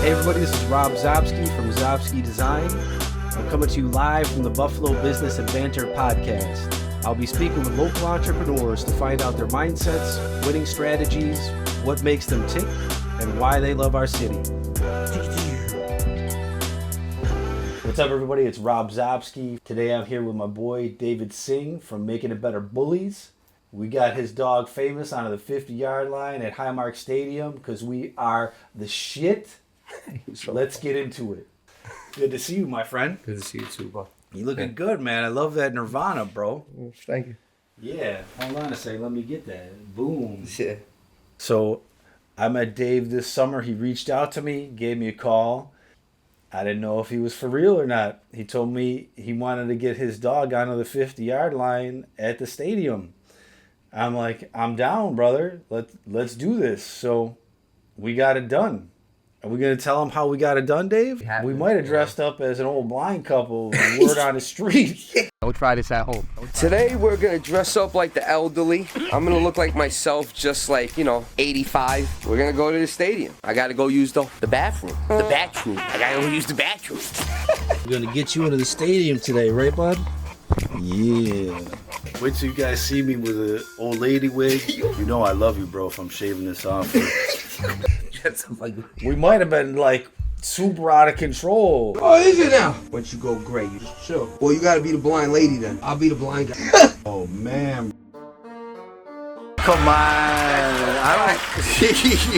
Hey everybody, this is Rob Zopsky from Zopsky Design. I'm coming to you live from the Buffalo Business and Banter podcast. I'll be speaking with local entrepreneurs to find out their mindsets, winning strategies, what makes them tick, and why they love our city. What's up everybody, it's Rob Zopsky. Today I'm here with my boy David Singh from Making It Better Bullies. We got his dog Famous onto the 50-yard line at Highmark Stadium because we are the shit. Let's get into it. Good to see you, my friend. Good to see you too, bro. You looking good, man. I love that Nirvana, bro. Thank you. Yeah, hold on a second. Let me get that. Boom. Yeah. So I met Dave this summer. He reached out to me, gave me a call. I didn't know if he was for real or not. He told me he wanted to get his dog onto the 50-yard line at the stadium. I'm like, I'm down, brother. Let's do this. So we got it done. Are we going to tell him how we got it done, Dave? We might have dressed up as an old blind couple, word on the street. Don't try this at home. Today we're gonna dress up like the elderly. I'm gonna look like myself, just like, 85. We're gonna go to the stadium. I gotta go use the bathroom. The bathroom. I gotta go use the bathroom. We're going to get you into the stadium today, right, bud? Yeah. Wait till you guys see me with an old lady wig. You know I love you, bro, if I'm shaving this off. We might have been, super out of control. Oh, is it now? Once you go gray, you just chill. Well, you gotta be the blind lady then. I'll be the blind guy. Oh, man. Come on.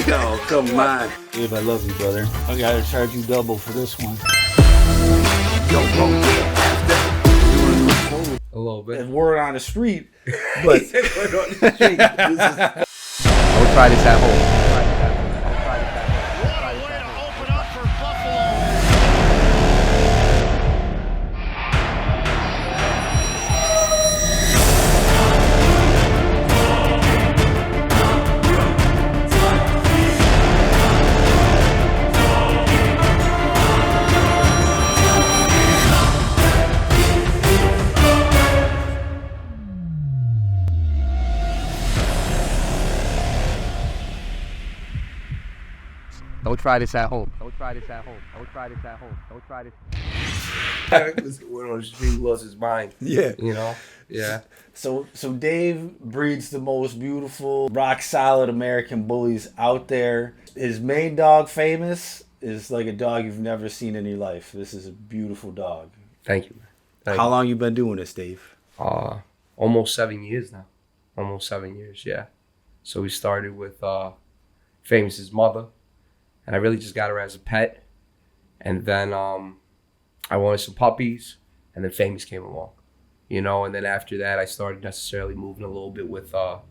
Yo, come on. Dave, I love you, brother. I gotta charge you double for this one. A little bit. And word on the street, but Don't try this at home. Don't try this at home. Don't try this at home. Don't try this at home. Don't try this. Went on the street, lost his mind. yeah. Yeah. So Dave breeds the most beautiful, rock solid American bullies out there. His main dog, Famous, is like a dog you've never seen in your life. This is a beautiful dog. Thank you. How long you been doing this, Dave? Almost 7 years now. Almost 7 years, yeah. So we started with Famous's mother, and I really just got her as a pet. And then I wanted some puppies, and then Famous came along, and then after that I started necessarily moving a little bit with the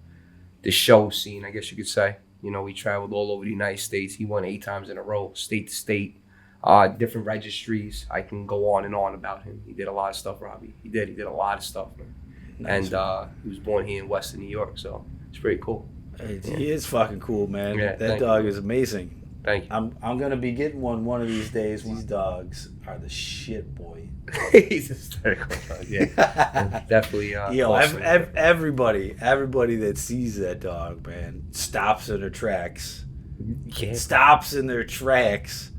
show scene, I guess you could say. We traveled all over the United States. He won 8 times in a row, state to state, different registries. I can go on and on about him. He did a lot of stuff, Robbie. He did a lot of stuff, man. Nice. And he was born here in Western New York, so it's pretty cool. He is fucking cool, man. Yeah, that dog is amazing. Thank you. I'm gonna be getting one of these days. These dogs are the shit, boy. He's hysterical, dog. Yeah, definitely. Awesome. Everybody that sees that dog, man, stops in their tracks. Stops in their tracks.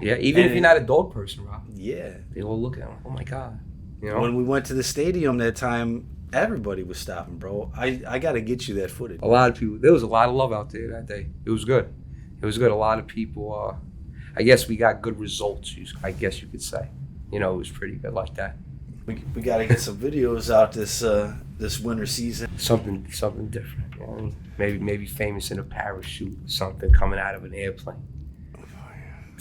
Yeah, even if you're not a dog person, Rob. Yeah. They all look at him. Oh my god. When we went to the stadium that time, everybody was stopping, bro. I gotta get you that footage. A lot of people. There was a lot of love out there that day. It was good. It was good. A lot of people. I guess we got good results. I guess you could say. It was pretty good like that. We gotta get some videos out this winter season. Something different. Maybe Famous in a parachute, something coming out of an airplane. Oh,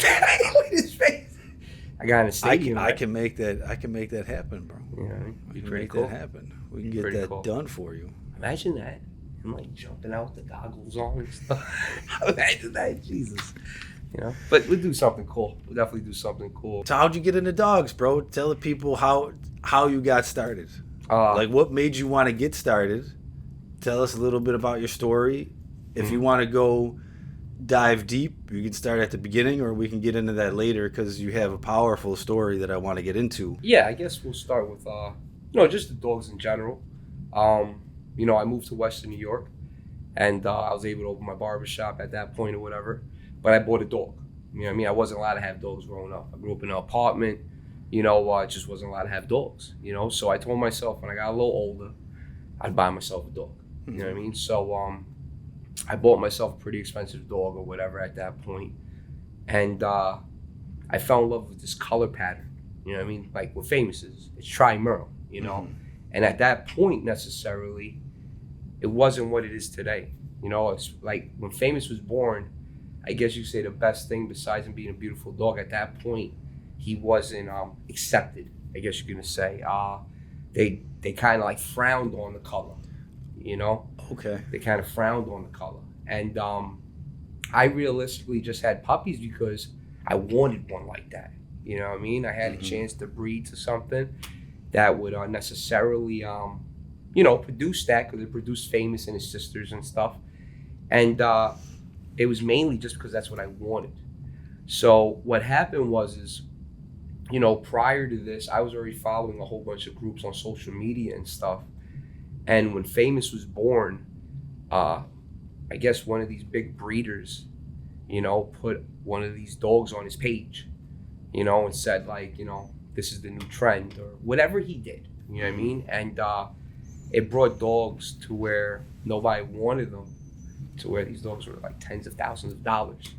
yeah. Look at his face. I got in a stadium. I can make that happen, bro. Be we can pretty make cool. that happen. We can get that done for you. Imagine that. Him jumping out with the goggles on and stuff. Imagine that, Jesus. But we'll do something cool. We'll definitely do something cool. So how'd you get into dogs, bro? Tell the people how you got started. What made you want to get started? Tell us a little bit about your story. If you want to go dive deep, you can start at the beginning, or we can get into that later because you have a powerful story that I want to get into. Yeah, I guess we'll start with just the dogs in general. I moved to Western New York, and I was able to open my barbershop at that point or whatever. But I bought a dog. You know what I mean? I wasn't allowed to have dogs growing up. I grew up in an apartment, you know, I just wasn't allowed to have dogs, you know? So I told myself when I got a little older, I'd buy myself a dog. You know what I mean? So I bought myself a pretty expensive dog or whatever at that point. And I fell in love with this color pattern. You know what I mean? Like what Famous is. It's tri-merle, you know? And at that point, necessarily, it wasn't what it is today. You know, it's like when Famous was born, I guess you could say the best thing besides him being a beautiful dog, at that point, he wasn't accepted, I guess you're gonna say. They kind of like frowned on the color, you know? Okay. They kind of frowned on the color. And I realistically just had puppies because I wanted one like that. You know what I mean? I had a chance to breed to something that would necessarily, you know, produce that, because it produced Famous and his sisters and stuff. And it was mainly just because that's what I wanted. So what happened was, you know, prior to this, I was already following a whole bunch of groups on social media and stuff. And when Famous was born, I guess one of these big breeders, you know, put one of these dogs on his page, you know, and said like, you know, this is the new trend or whatever he did, you know what I mean? And it brought dogs to where nobody wanted them, to where these dogs were like tens of thousands of dollars.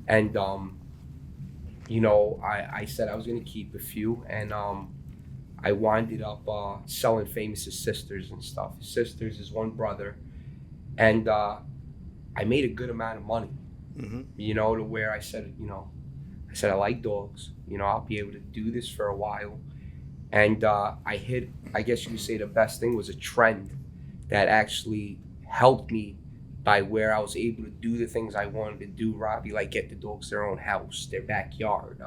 And, you know, I said I was going to keep a few, and I winded up selling Famous's sisters and stuff. His sisters, his one brother, and I made a good amount of money, you know, to where I said, you know, I like dogs, you know, I'll be able to do this for a while. And I hit, I guess you could say the best thing was a trend that actually helped me by where I was able to do the things I wanted to do, Robbie, like get the dogs their own house, their backyard,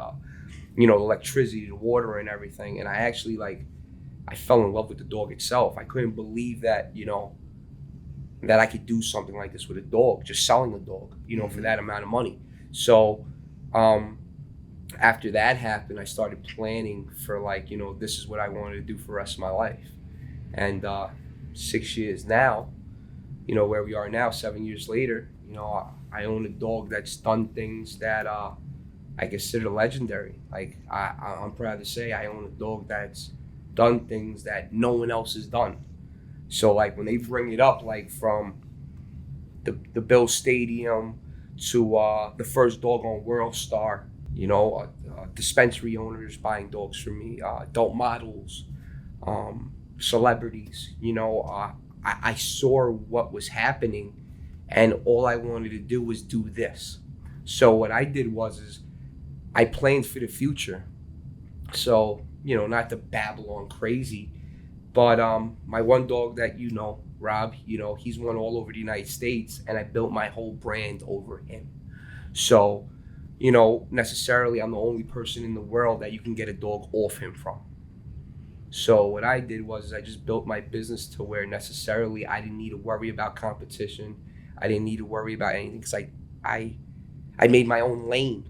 you know, electricity, the water and everything. And I actually I fell in love with the dog itself. I couldn't believe that, you know, that I could do something like this with a dog, just selling a dog, you know, for that amount of money. So after that happened, I started planning for like, you know, this is what I wanted to do for the rest of my life. And 6 years now, you know, where we are now, 7 years later, you know, I own a dog that's done things that I consider legendary. Like I'm proud to say I own a dog that's done things that no one else has done. So like when they bring it up, like from the Bill Stadium to the first dog on World Star, you know, dispensary owners buying dogs from me, adult models, celebrities, you know, I saw what was happening, and all I wanted to do was do this. So what I did was I planned for the future. So, you know, not to babble on crazy, but my one dog that you know, Rob, you know, he's won all over the United States, and I built my whole brand over him. So, you know, necessarily I'm the only person in the world that you can get a dog off him from. So what I did was I just built my business to where necessarily I didn't need to worry about competition. I didn't need to worry about anything, because I made my own lane.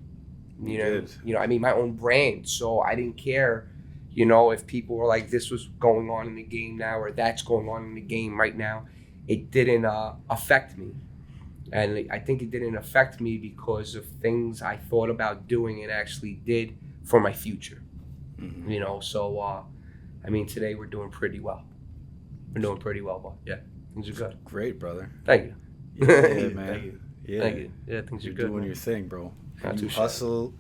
You know, I made my own brand. So I didn't care, you know, if people were like, this was going on in the game now, or that's going on in the game right now. It didn't affect me. And I think it didn't affect me because of things I thought about doing and actually did for my future. You know, so I mean, today we're doing pretty well. We're doing pretty well, but yeah, things are good. Great, brother. Thank you. Yeah, man. Thank you. Yeah. Thank you. Yeah, things You're are good. doing man. your thing, bro. Not too You shabby. hustle.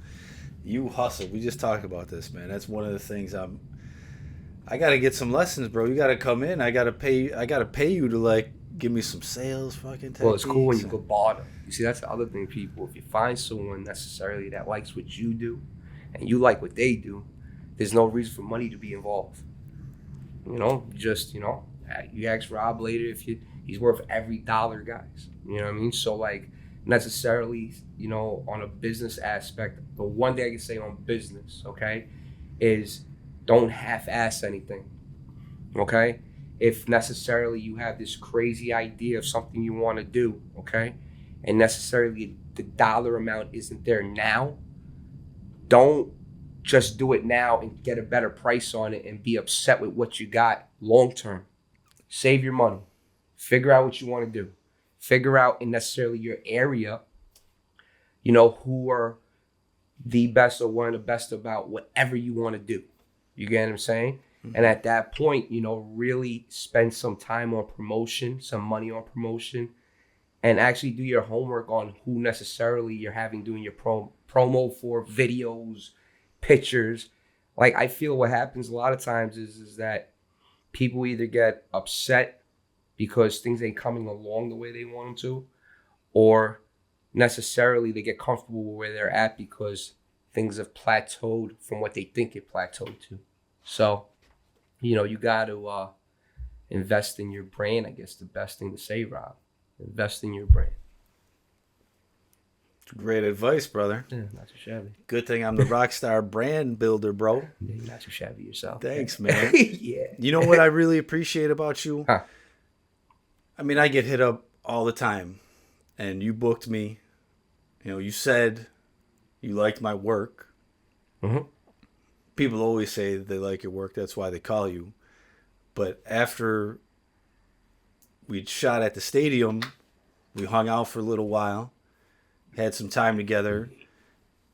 You hustle. We just talked about this, man. That's one of the things I got to get some lessons, bro. You got to come in. I got to pay you to like give me some sales fucking techniques. Well, it's cool when you go bottom. You see, that's the other thing, people. If you find someone necessarily that likes what you do, and you like what they do, there's no reason for money to be involved. You know, just, you know, you ask Rob later if he's worth every dollar, guys. You know what I mean? So like necessarily, you know, on a business aspect, the one thing I can say on business, okay, is don't half-ass anything, okay? If necessarily you have this crazy idea of something you want to do, okay, and necessarily the dollar amount isn't there now, don't just do it now and get a better price on it and be upset with what you got long term. Save your money. Figure out what you want to do. Figure out in necessarily your area, you know, who are the best or one of the best about whatever you want to do. You get what I'm saying? And at that point, really spend some time on promotion, some money on promotion, and actually do your homework on who necessarily you're having doing your promo for, videos, pictures. Like, I feel what happens a lot of times is that people either get upset because things ain't coming along the way they want them to, or necessarily they get comfortable with where they're at because things have plateaued from what they think it plateaued to. So, you got to invest in your brand. I guess the best thing to say, Rob. Invest in your brand. Great advice, brother. Yeah, not too shabby. Good thing I'm the Rockstar brand builder, bro. Yeah, you're not too shabby yourself. Thanks, man. Yeah. You know what I really appreciate about you? Huh. I mean, I get hit up all the time, and you booked me. You said you liked my work. Mm-hmm. People always say they like your work. That's why they call you. But after we shot at the stadium, we hung out for a little while, had some time together,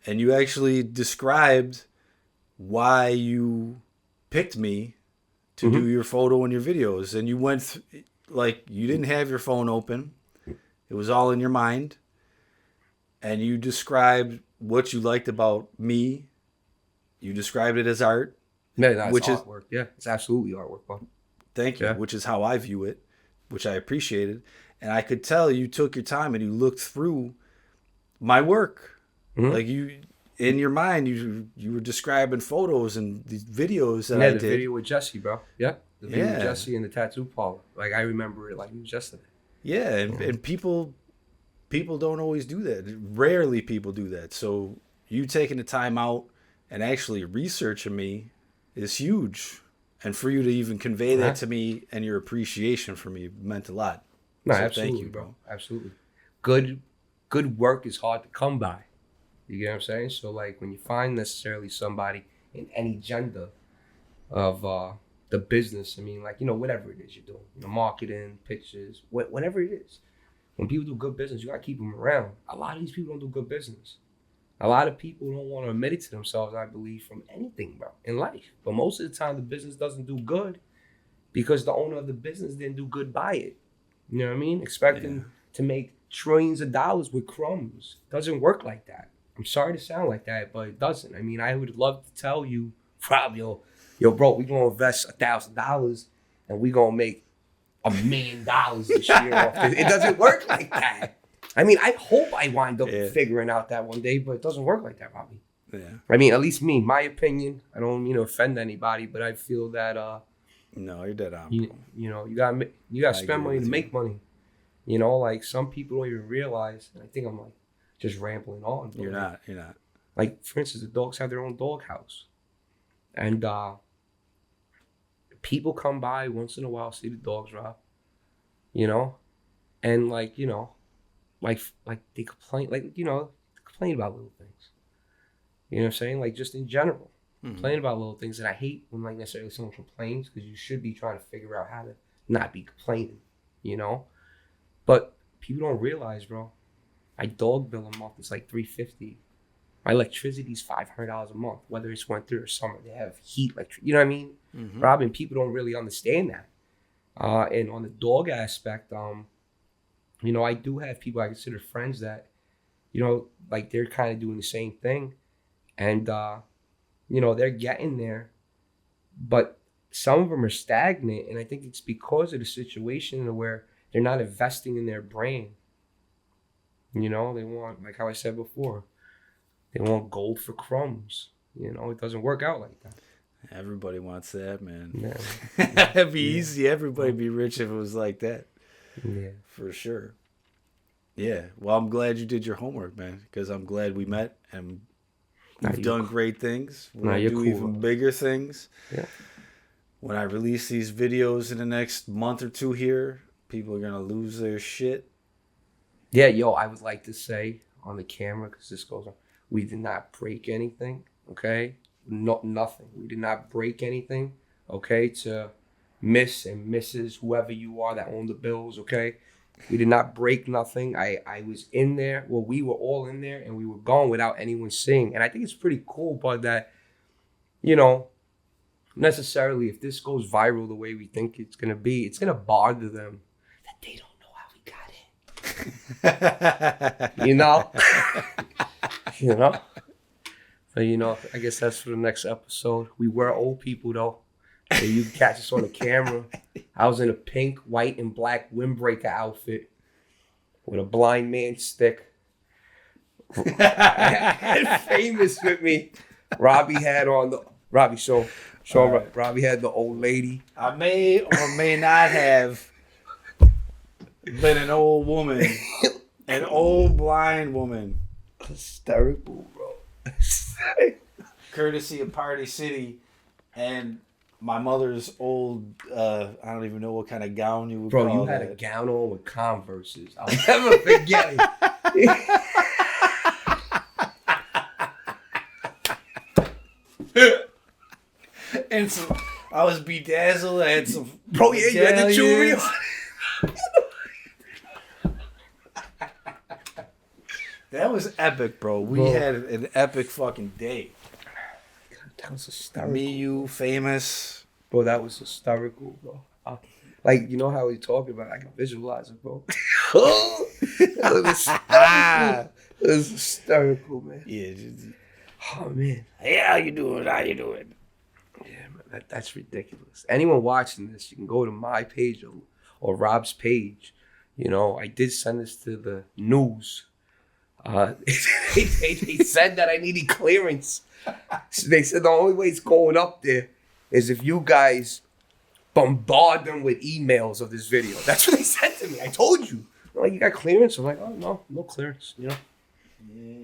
and you actually described why you picked me to do your photo and your videos. And you went you didn't have your phone open. It was all in your mind. And you described what you liked about me. You described it as art. No, that's which is artwork. Yeah, it's absolutely artwork, bro. Thank you. Yeah. Which is how I view it, which I appreciated. And I could tell you took your time and you looked through my work. Mm-hmm. Like you, in your mind, you were describing photos and these videos that Yeah, I the did. video with Jesse, bro. Yeah, the video with Yeah. Jesse and the tattoo parlor. Like, I remember it like it was yesterday. Yeah, and people don't always do that. Rarely people do that. So you taking the time out and actually researching me is huge. And for you to even convey that to me and your appreciation for me meant a lot. No, So absolutely, thank you, bro. Absolutely. Good work is hard to come by. You get what I'm saying? So, like, when you find necessarily somebody in any gender of the business, I mean, like, whatever it is you're doing, marketing, pictures, whatever it is. When people do good business, you got to keep them around. A lot of these people don't do good business. A lot of people don't want to admit it to themselves, I believe, from anything, bro, in life. But most of the time, the business doesn't do good because the owner of the business didn't do good by it. You know what I mean? Expecting to make trillions of dollars with crumbs. Doesn't work like that. I'm sorry to sound like that, but it doesn't. I mean, I would love to tell you, Rob, yo, bro, we're going to invest $1,000 and we're going to make $1 million this year off this. It doesn't work like that. I mean, I hope I wind up figuring out that one day, but it doesn't work like that, Robbie. Yeah. I mean, at least me, my opinion. I don't mean to offend anybody, but I feel that No, you're dead on. you got to spend money to make money. Like, some people don't even realize, and I think I'm like just rambling on. You're not. Like, for instance, the dogs have their own dog house, and people come by once in a while, see the dogs, Rob. And like they complain, complain about little things. You know what I'm saying? Like, just in general, complain about little things. And I hate when, like, necessarily someone complains, because you should be trying to figure out how to not be complaining, But people don't realize, bro, my dog bill a month is like $350. My electricity's $500 a month, whether it's winter or summer. They have heat, you know what I mean? Mm-hmm. Robin, people don't really understand that. And on the dog aspect, I do have people I consider friends that, like, they're kind of doing the same thing. And, they're getting there. But some of them are stagnant. And I think it's because of the situation where they're not investing in their brand. They want, like how I said before, they want gold for crumbs. It doesn't work out like that. Everybody wants that, man. Yeah. It'd be easy. Everybody'd be rich if it was like that. Yeah. For sure. Yeah. Well, I'm glad you did your homework, man, because I'm glad we met and you've done great things. We're going to do even bigger things. Yeah. When I release these videos in the next month or two here, people are going to lose their shit. Yeah, I would like to say on the camera, because this goes on, we did not break anything, okay? Nothing. We did not break anything, okay? To Miss and Mrs., whoever you are that own the bills, okay? We did not break nothing. I was in there. Well, we were all in there, and we were gone without anyone seeing. And I think it's pretty cool, but that, necessarily, if this goes viral the way we think it's going to be, it's going to bother them that they don't know how we got in. But, I guess that's for the next episode. We were old people, though. So you can catch us on the camera. I was in a pink, white, and black windbreaker outfit with a blind man stick. I had Famous with me. Robbie had on the show. Right. Robbie had the old lady. I may or may not have been an old woman, an old blind woman. Hysterical, bro. Courtesy of Party City and my mother's old, I don't even know what kind of gown you would call it. Bro, you had a gown on with Converses. I'll never forget it. And some, I was bedazzled. I had some. Bro, yeah, you had the jewelry on. That was epic, bro. We had an epic fucking day. That was hysterical. Me, you, Famous. Bro, that was hysterical, bro. Like, you know how we talk about it? I can visualize it, bro. It was hysterical, man. Yeah. Oh, man. Hey, how you doing? How you doing? Yeah, man, that's ridiculous. Anyone watching this, you can go to my page or Rob's page. I did send this to the news. They said that I needed clearance. So they said the only way it's going up there is if you guys bombard them with emails of this video. That's what they said to me. I told you. They're like, you got clearance? I'm like, oh, no clearance, Yeah.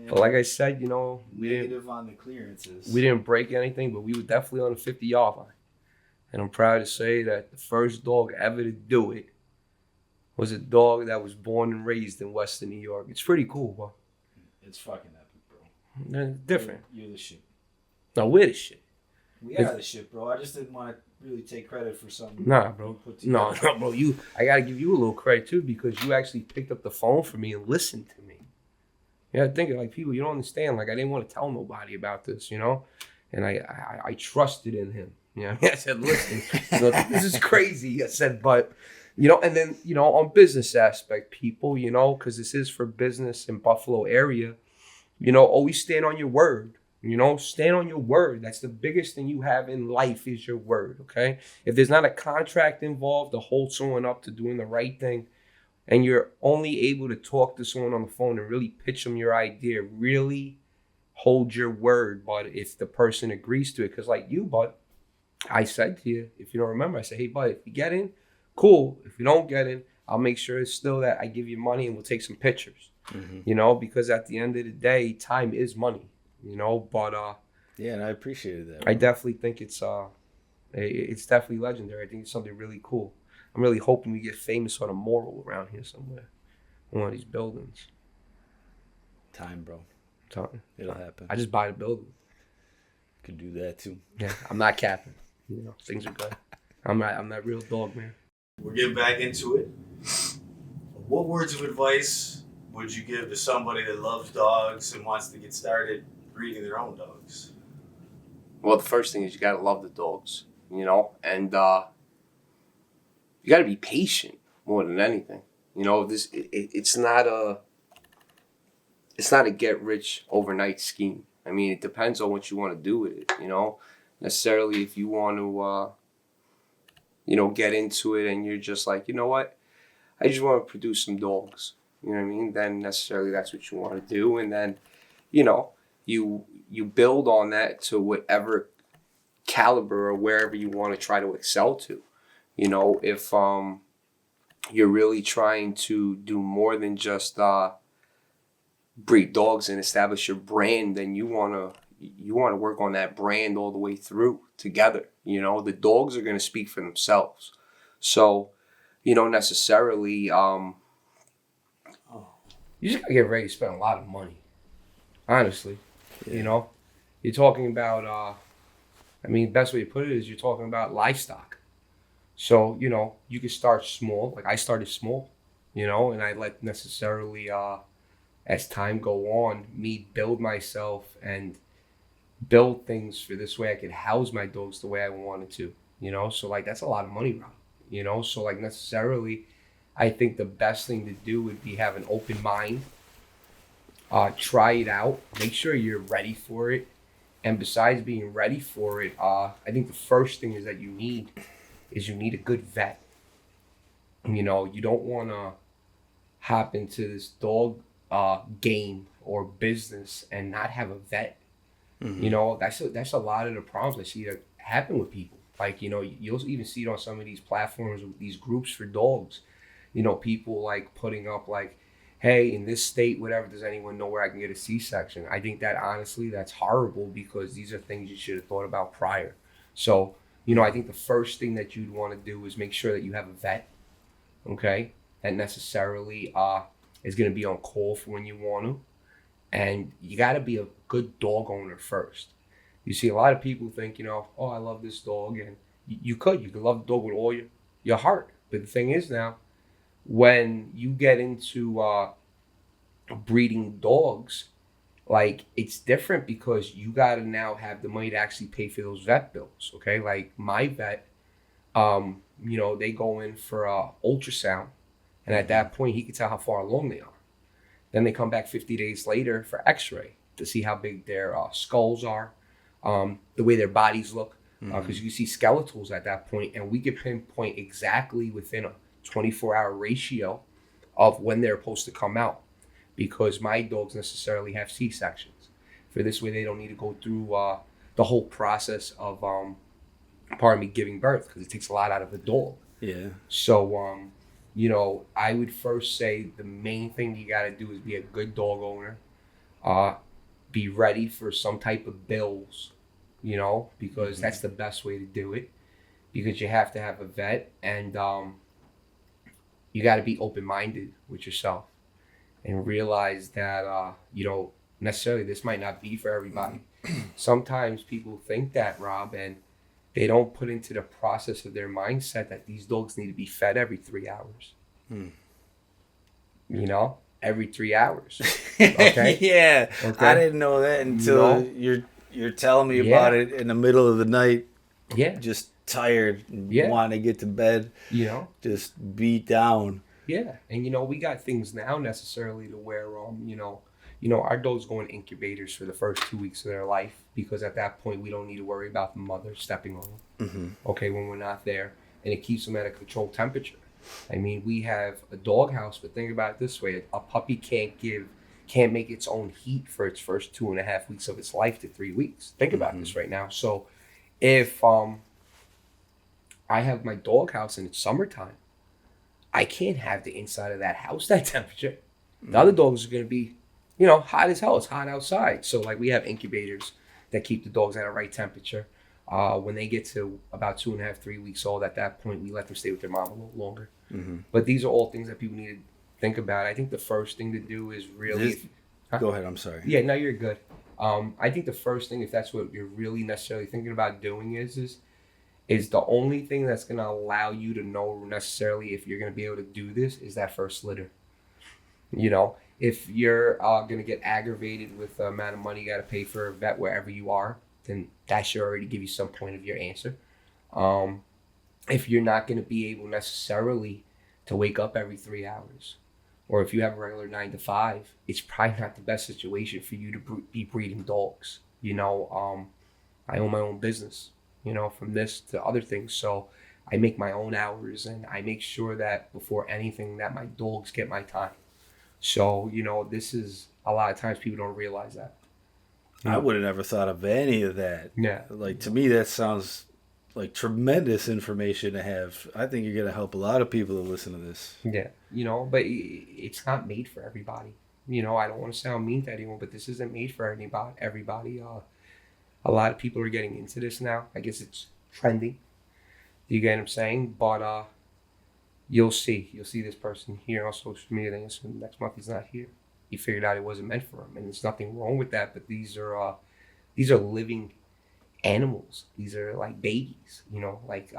But like I said, we Negative on the clearances. We didn't break anything, but we were definitely on the 50-yard line. And I'm proud to say that the first dog ever to do it was a dog that was born and raised in Western New York. It's pretty cool, bro. It's fucking epic, bro. They're different. You're the shit. No, we're the shit. We are the shit, bro. I just didn't want to really take credit for something. Nah, bro. No, bro. I gotta give you a little credit too because you actually picked up the phone for me and listened to me. Yeah, think of people. You don't understand. Like I didn't want to tell nobody about this, and I trusted in him. I said, listen, this is crazy. I said, but and then on business aspect, people, because this is for business in Buffalo area, always stand on your word. Stand on your word. That's the biggest thing you have in life is your word, okay? If there's not a contract involved to hold someone up to doing the right thing, and you're only able to talk to someone on the phone and really pitch them your idea, really hold your word, bud, if the person agrees to it. Because like you, bud, I said to you, if you don't remember, I said, hey, bud, if you get in, cool. If you don't get in, I'll make sure it's still that I give you money and we'll take some pictures, because at the end of the day, time is money. But yeah, and I appreciated that. I definitely think it's definitely legendary. I think it's something really cool. I'm really hoping we get Famous on a mural around here somewhere, in one of these buildings. Time, bro. Time. It'll happen. I just buy the building. Could do that too. Yeah, I'm not capping. Things are good. I'm that real dog, man. We're getting back into it. What words of advice would you give to somebody that loves dogs and wants to get started breeding their own dogs? Well, the first thing is you gotta love the dogs, and you gotta be patient more than anything. It's not a get rich overnight scheme. I mean, it depends on what you want to do with it. Necessarily if you want to, get into it and you're just like, you know what, I just want to produce some dogs. You know what I mean? Then necessarily that's what you want to do, and then, you build on that to whatever caliber or wherever you want to try to excel to. If you're really trying to do more than just breed dogs and establish your brand, then you want to work on that brand all the way through together. The dogs are going to speak for themselves. So, necessarily, you just got to get ready to spend a lot of money. Honestly, you're talking about, best way to put it is you're talking about livestock. So, you can start small. Like I started small, you know, and I let necessarily, as time go on, me build myself and build things for this way I could house my dogs the way I wanted to, you know? So like that's a lot of money, Rob, you know? So like necessarily I think the best thing to do would be have an open mind, try it out, make sure you're ready for it. And besides being ready for it, I think the first thing is that you need a good vet. You know, you don't want to hop into this dog game or business and not have a vet. You know, that's a lot of the problems I see that happen with people. Like, you know, you'll even see it on some of these platforms with these groups for dogs. You know, people like putting up like, hey, in this state, whatever, does anyone know where I can get a C-section? I think that honestly, that's horrible because these are things you should have thought about prior. So, you know, I think the first thing that you'd want to do is make sure that you have a vet, okay, that necessarily is going to be on call for when you want to. And you got to be a good dog owner first. You see a lot of people think, you know, oh, I love this dog. And you could love the dog with all your heart. But the thing is now, when you get into breeding dogs, like it's different because you got to now have the money to actually pay for those vet bills. Okay. Like my vet, you know, they go in for ultrasound. And at that point, he can tell how far along they are. Then they come back 50 days later for x-ray to see how big their skulls are, the way their bodies look. Because you see skeletals at that point, and we can pinpoint exactly within a 24-hour ratio of when they're supposed to come out. Because my dogs necessarily have C-sections. For this way, they don't need to go through the whole process of, giving birth, because it takes a lot out of the dog. Yeah. So, you know, I would first say the main thing you got to do is be a good dog owner. Be ready for some type of bills, you know, because that's the best way to do it. Because you have to have a vet, and you got to be open-minded with yourself and realize that, you know, necessarily this might not be for everybody. Sometimes people think that, Rob, and they don't put into the process of their mindset that these dogs need to be fed every 3 hours. You know, every 3 hours. Okay. Yeah. Okay. I didn't know that until you're telling me about it in the middle of the night. Yeah. Just tired and Yeah. wanting to get to bed. You know. Just beat down. Yeah. And you know, we got things now necessarily to where you know, our dogs go in incubators for the first 2 weeks of their life, because at that point we don't need to worry about the mother stepping on them. Okay, when we're not there, and it keeps them at a controlled temperature. I mean, we have a dog house, but think about it this way: a puppy can't make its own heat for its first 2.5 weeks of its life to 3 weeks. Think about this right now. So, if I have my dog house and it's summertime, I can't have the inside of that house that temperature. The other dogs are going to be, you know, hot as hell. It's hot outside. So like we have incubators that keep the dogs at a right temperature. When they get to about 2.5, 3 weeks old, at that point, we let them stay with their mom a little longer. But these are all things that people need to think about. I think the first thing to do is really... Go ahead, I'm sorry. Yeah, no, you're good. I think the first thing, if that's what you're really necessarily thinking about doing is the only thing that's going to allow you to know necessarily if you're going to be able to do this is that first litter. You know, if you're going to get aggravated with the amount of money you got to pay for a vet wherever you are, then that should already give you some point of your answer. If you're not going to be able necessarily to wake up every 3 hours, or if you have a regular 9 to 5, it's probably not the best situation for you to be breeding dogs. You know, I own my own business, you know, from this to other things. So I make my own hours, and I make sure that before anything that my dogs get my time. So, you know, this is a lot of times people don't realize that. I would have never thought of any of that. Yeah. Like, to me, that sounds like tremendous information to have. I think you're going to help a lot of people that listen to this. Yeah. You know, but it's not made for everybody. You know, I don't want to sound mean to anyone, but this isn't made for everybody. A lot of people are getting into this now. I guess it's trending. You get what I'm saying? But you'll see this person here on social media. Then next month he's not here. He figured out it wasn't meant for him, and there's nothing wrong with that. But these are living animals. These are like babies. You know, like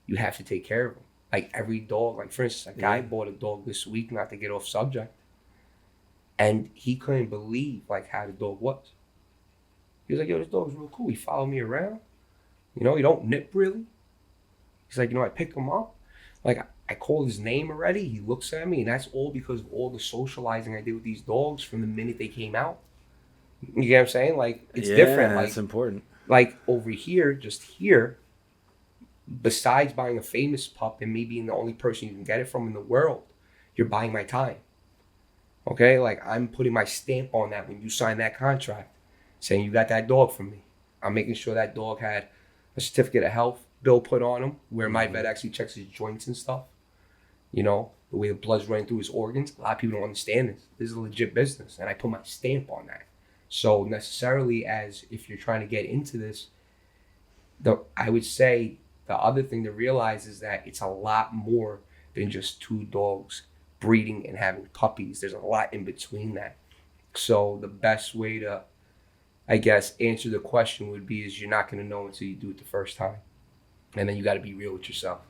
you have to take care of them. Like every dog, like for instance, a guy bought a dog this week, not to get off subject, and he couldn't believe like how the dog was. He was like, yo, this dog's real cool. He followed me around. You know, he don't nip really. He's like, you know, I pick him up. Like I called his name already. He looks at me, and that's all because of all the socializing I did with these dogs from the minute they came out. You get what I'm saying? Like it's different. Like That's important. like over here, just here, besides buying a famous pup and me being the only person you can get it from in the world, you're buying my time. Okay? Like I'm putting my stamp on that when you sign that contract, saying you got that dog from me. I'm making sure that dog had a certificate of health bill put on him, where my vet actually checks his joints and stuff. You know, the way the blood's running through his organs. A lot of people don't understand this. This is a legit business, and I put my stamp on that. So necessarily, as if you're trying to get into this, I would say the other thing to realize is that it's a lot more than just two dogs breeding and having puppies. There's a lot in between that. So the best way to, I guess, answer the question would be is you're not going to know until you do it the first time. And then you got to be real with yourself.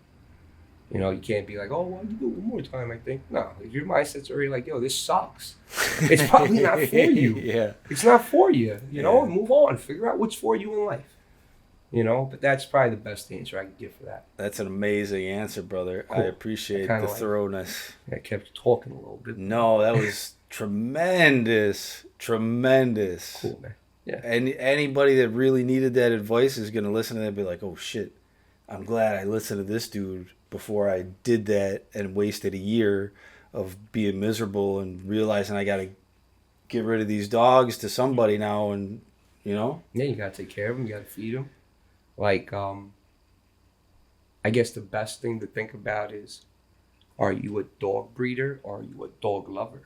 You know, you can't be like, oh, well, you do it one more time, I think. No, if your mindset's already like, yo, this sucks, it's probably not for you. Yeah. It's not for you. You know, move on. Figure out what's for you in life. You know, but that's probably the best answer I could give for that. That's an amazing answer, brother. Cool. I appreciate the thoroughness. I kept talking a little bit. No, that was tremendous. Tremendous. Cool, man. Yeah. And anybody that really needed that advice is going to listen to that and be like, oh, shit, I'm glad I listened to this dude before I did that and wasted a year of being miserable and realizing I got to get rid of these dogs to somebody now and, you know? Yeah, you got to take care of them. You got to feed them. Like, I guess the best thing to think about is, are you a dog breeder or are you a dog lover?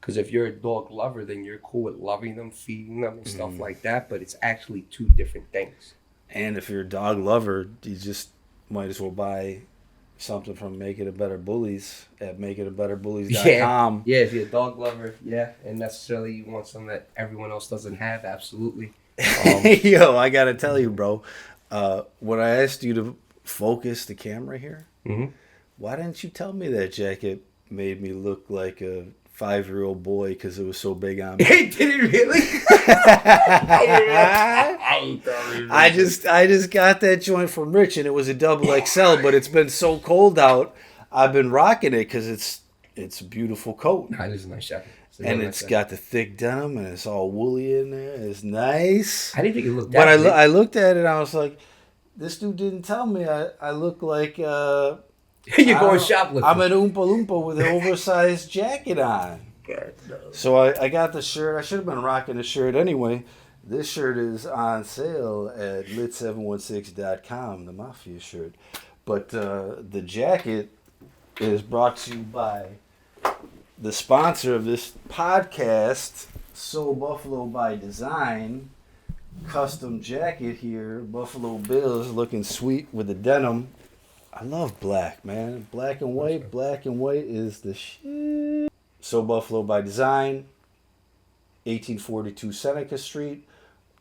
Because if you're a dog lover, then you're cool with loving them, feeding them, and stuff like that. But it's actually two different things. And if you're a dog lover, you just might as well buy something from Make It a Better Bullies at makeitabettarbullies.com. Yeah, if you're a dog lover, and necessarily you want something that everyone else doesn't have, absolutely. Yo, I got to tell you, bro, when I asked you to focus the camera here, why didn't you tell me that jacket made me look like a 5-year-old boy because it was so big on me? Did it really? I just got that joint from Rich and it was a double XL, but it's been so cold out. I've been rocking it because it's a beautiful coat. Nah, it is a nice jacket. And it's got the thick denim and it's all woolly in there. It's nice. I didn't think it looked that bad. But I looked at it and I was like, this dude didn't tell me I look like you're going shoplifting. I'm an Oompa Loompa with an oversized jacket on. God, no. So I got the shirt. I should have been rocking the shirt anyway. This shirt is on sale at lit716.com, the Mafia shirt. But the jacket is brought to you by the sponsor of this podcast, So Buffalo by Design. Custom jacket here, Buffalo Bills, looking sweet with the denim. I love black, man. Black and white is the shit. So Buffalo by Design, 1842 Seneca Street,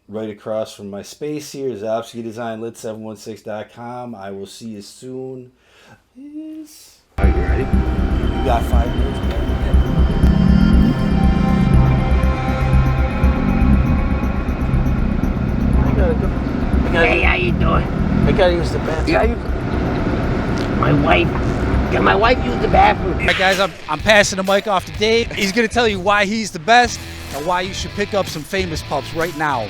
right across from my space here. Zopsky Design, lit716.com. I will see you soon. Yes. Are you ready? You got 5 minutes, man. Hey, how you doing? I gotta use the bathroom. Can my wife use the bathroom? All right, guys, I'm passing the mic off to Dave. He's going to tell you why he's the best and why you should pick up some famous pups right now.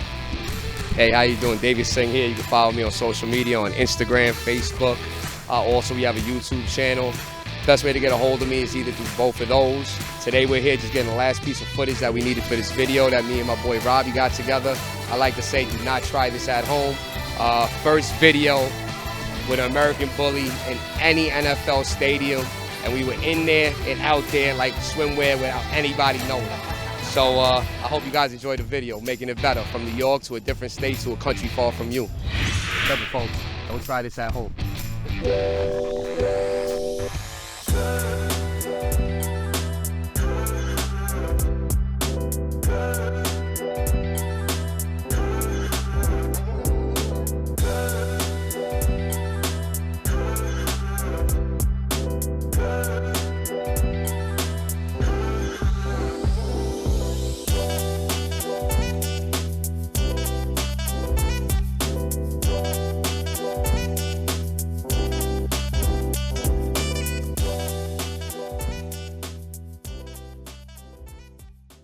Hey, how you doing? David Singh here. You can follow me on social media on Instagram, Facebook. Also, we have a YouTube channel. Best way to get a hold of me is either through both of those. Today, we're here just getting the last piece of footage that we needed for this video that me and my boy Robbie got together. I like to say, do not try this at home. First video with an American Bully in any NFL stadium, and we were in there and out there like swimwear without anybody knowing. So I hope you guys enjoyed the video, making it better from New York to a different state to a country far from you. Remember, folks, don't try this at home.